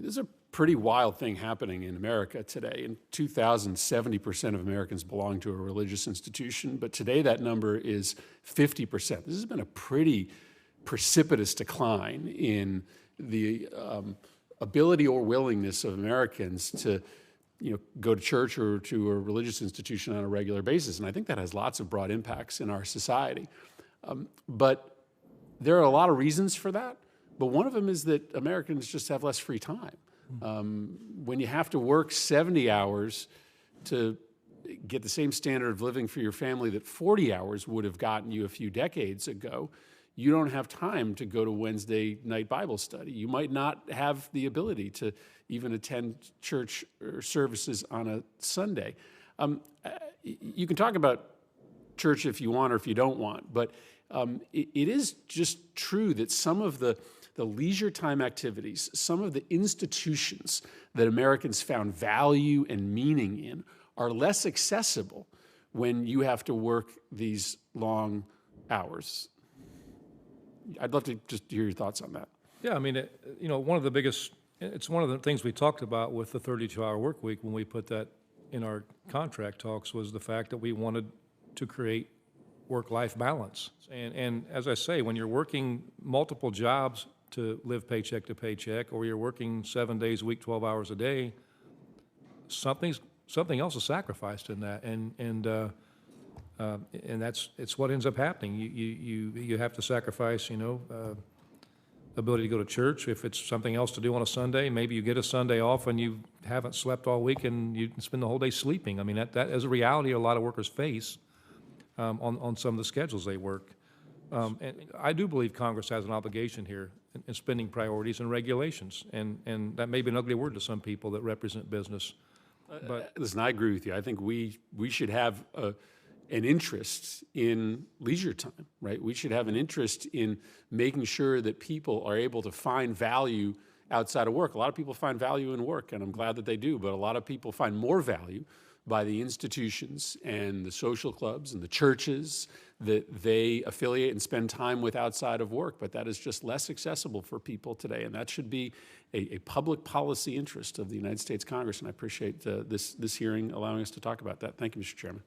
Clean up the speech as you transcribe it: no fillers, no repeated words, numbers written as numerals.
there's a pretty wild thing happening in America today. In 2000, 70% of Americans belonged to a religious institution, but today that number is 50%. This has been a pretty precipitous decline in the ability or willingness of Americans to go to church or to a religious institution on a regular basis. And I think that has lots of broad impacts in our society. But there are a lot of reasons for that. But one of them is that Americans just have less free time. When you have to work 70 hours to get the same standard of living for your family that 40 hours would have gotten you a few decades ago, you don't have time to go to Wednesday night Bible study. You might not have the ability to even attend church or services on a Sunday. You can talk about church if you want or if you don't want, but it is just true that some of the leisure time activities, some of the institutions that Americans found value and meaning in are less accessible when you have to work these long hours. I'd love to just hear your thoughts on that. Yeah, I mean, it's one of the things we talked about with the 32-hour work week when we put that in our contract talks was the fact that we wanted to create work-life balance. And as I say, when you're working multiple jobs to live paycheck to paycheck, or you're working 7 days a week, 12 hours a day, something else is sacrificed in that, and it's what ends up happening. You have to sacrifice, ability to go to church. If it's something else to do on a Sunday, maybe you get a Sunday off and you haven't slept all week and you spend the whole day sleeping. I mean, that is a reality a lot of workers face on some of the schedules they work. And I do believe Congress has an obligation here in spending priorities and regulations, and that may be an ugly word to some people that represent business. But listen, I agree with you. I think we should have an interest in leisure time, right? We should have an interest in making sure that people are able to find value outside of work. A lot of people find value in work, and I'm glad that they do, but a lot of people find more value by the institutions and the social clubs and the churches that they affiliate and spend time with outside of work. But that is just less accessible for people today, and that should be a public policy interest of the United States Congress, and I appreciate this hearing allowing us to talk about that. Thank you, Mr. Chairman.